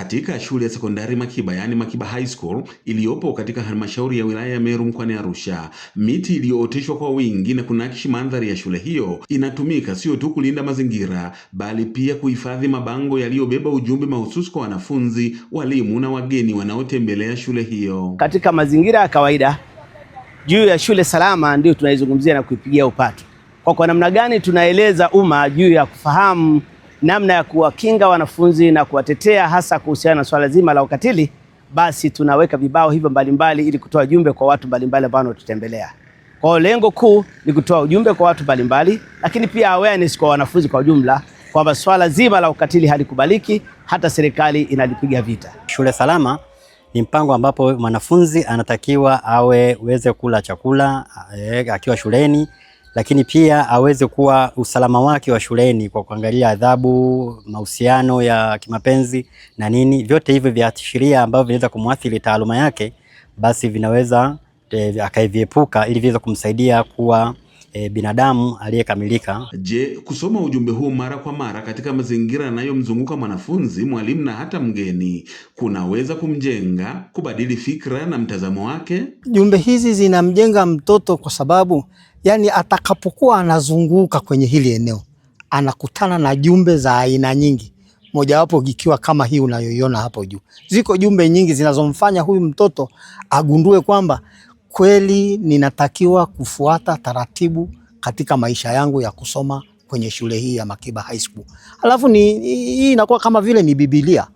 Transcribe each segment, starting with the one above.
Katika shule ya sekondari Makiba, yani Makiba High School, iliyopo katika halmashauri ya wilaya ya Meru mkoani Arusha, miti iliyooteshwa kwa wingi na kunakishi mandhari ya shule hiyo inatumika sio tu kulinda mazingira, bali pia kuhifadhi mabango yaliyobeba ujumbe mahususi kwa wanafunzi, walimu na wageni wanaotembelea shule hiyo. Katika mazingira ya kawaida, juu ya shule salama ndio tunaizungumzia na kuipigia upato. Kwa namna gani tunaeleza umma juu ya kufahamu namna ya kuwakinga wanafunzi na kuwatetea hasa kuhusiana na swala zima la ukatili, basi tunaweka vibao hivyo mbalimbali ili kutoa ujumbe kwa watu mbalimbali ambao wanatutembelea. Kwa lengo kuu ni kutoa ujumbe kwa watu mbalimbali, lakini pia awareness kwa wanafunzi kwa ujumla kwamba swala zima la ukatili halikubaliki, hata serikali inalipiga vita. Shule salama ni mpango ambapo mwanafunzi anatakiwa aweze kula chakula akiwa shuleni, lakini pia aweze kuwa usalama wake wa shuleni kwa kuangalia adhabu, mahusiano ya kimapenzi na nini. Vyote hivyo viashiria ambavyo vinaweza kumwathiri taaluma yake, basi vinaweza akaiviepuka ili viweze kumsaidia kuwa binadamu aliyekamilika. Je, kusoma ujumbe huu mara kwa mara katika mazingira yanayomzunguka mwanafunzi, mwalimu na hata mgeni kunaweza kumjenga, kubadili fikra na mtazamo wake? Jumbe hizi zinamjenga mtoto kwa sababu yani atakapokuwa anazunguka kwenye hili eneo anakutana na jumbe za aina nyingi, mojawapo ikiwa kama hii unayoiona hapo juu. Ziko jumbe nyingi zinazomfanya huyu mtoto agundue kwamba kweli ninatakiwa kufuata taratibu katika maisha yangu ya kusoma kwenye shule hii ya Makiba High School. Alafu hii inakuwa kama vile ni Biblia.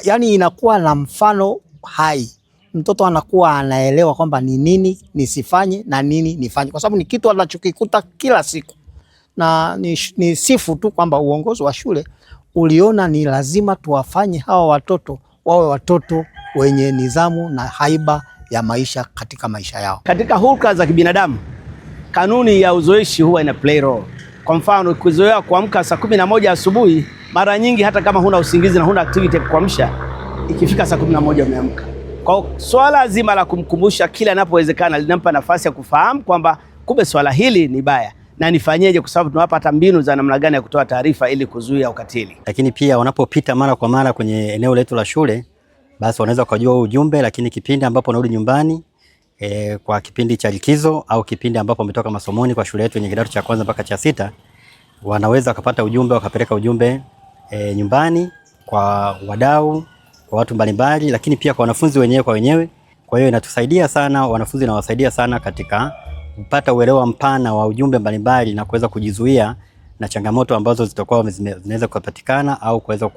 Yani inakuwa na mfano hai. Mtoto anakuwa anaelewa kwamba ni nini nisifanye na nini nifanye, kwa sababu ni kitu anachokikuta kila siku. Na ni sifu tu kwamba uongozi wa shule uliona ni lazima tuwafanye hawa watoto wawe watoto wenye nidhamu na haiba ya maisha katika maisha yao. Katika hulka za kibinadamu, kanuni ya uzoeshi huwa ina play role. Kwa mfano, kuzoea kuamka saa 11 asubuhi, mara nyingi hata kama huna usingizi na huna activity ya kuamsha, ikifika saa 11 umeamka. Kwa swala zima la kumkumbusha kila inapowezekana linampa nafasi ya kufahamu kwamba kumbe swala hili ni baya na nifanyeje, kwa sababu tunawapa hata mbinu za namna gani ya kutoa taarifa ili kuzuia ukatili. Lakini pia wanapopita mara kwa mara kwenye eneo letu la shule, basi wanaweza kujua ujumbe, lakini kipindi ambapo narudi nyumbani kwa kipindi cha likizo au kipindi ambapo wametoka masomoni kwa shule yetu yenye kidato cha kwanza mpaka cha 6, wanaweza kupata ujumbe, wakapeleka ujumbe nyumbani kwa wadau, kwa watu mbalimbali, lakini pia kwa wanafunzi wenyewe kwa wenyewe. Kwa hiyo inatusaidia sana wanafunzi na wasaidia sana katika kupata uelewa mpana wa ujumbe mbalimbali na kuweza kujizuia na changamoto ambazo zitakuwa zinaweza kupatikana au kuweza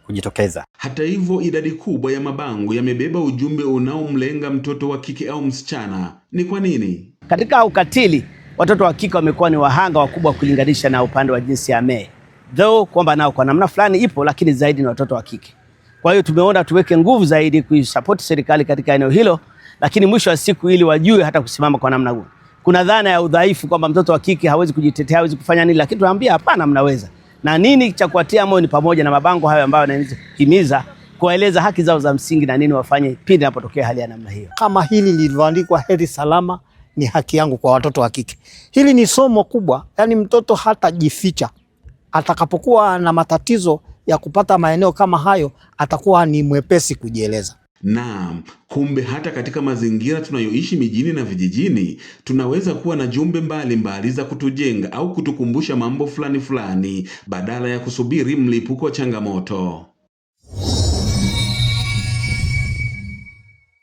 kujitokeza. Hata hivyo, idadi kubwa ya mabango yamebeba ujumbe unaomlenga mtoto wa kike au msichana. Ni kwa nini? Katika ukatili, watoto wa kike wamekuwa ni wahanga wakubwa kulinganisha na upande wa jinsi ya me. Though kwamba nao kwa namna fulani ipo, lakini zaidi ni watoto wa kike. Kwa hiyo tumeona tuweke nguvu zaidi kuisupport serikali katika eneo hilo, lakini mwisho wa siku ili wajue hata kusimama kwa namna hiyo. Kuna dhana ya udhaifu kwamba mtoto wa kike hawezi kujitetea, hawezi kufanya nini, lakini tunaambia hapana, mnaweza. Na nini cha kuatia moyo ni pamoja na mabango hayo ambayo yanahimiza kueleza haki zao za msingi na nini wafanye pindi inapotokea hali ya namna hiyo. Kama hili lilivyoandikwa, hedhi salama ni haki yangu kwa watoto wa kike. Hili ni somo kubwa, yani mtoto hatajificha. Atakapokuwa na matatizo ya kupata maeneo kama hayo, atakuwa ni mwepesi kujieleza. Naam, kumbe hata katika mazingira tunayoishi mijini na vijijini, tunaweza kuwa na jumbe mbalimbali za kutujenga au kutukumbusha mambo fulani badala ya kusubiri mlipuko wa changamoto.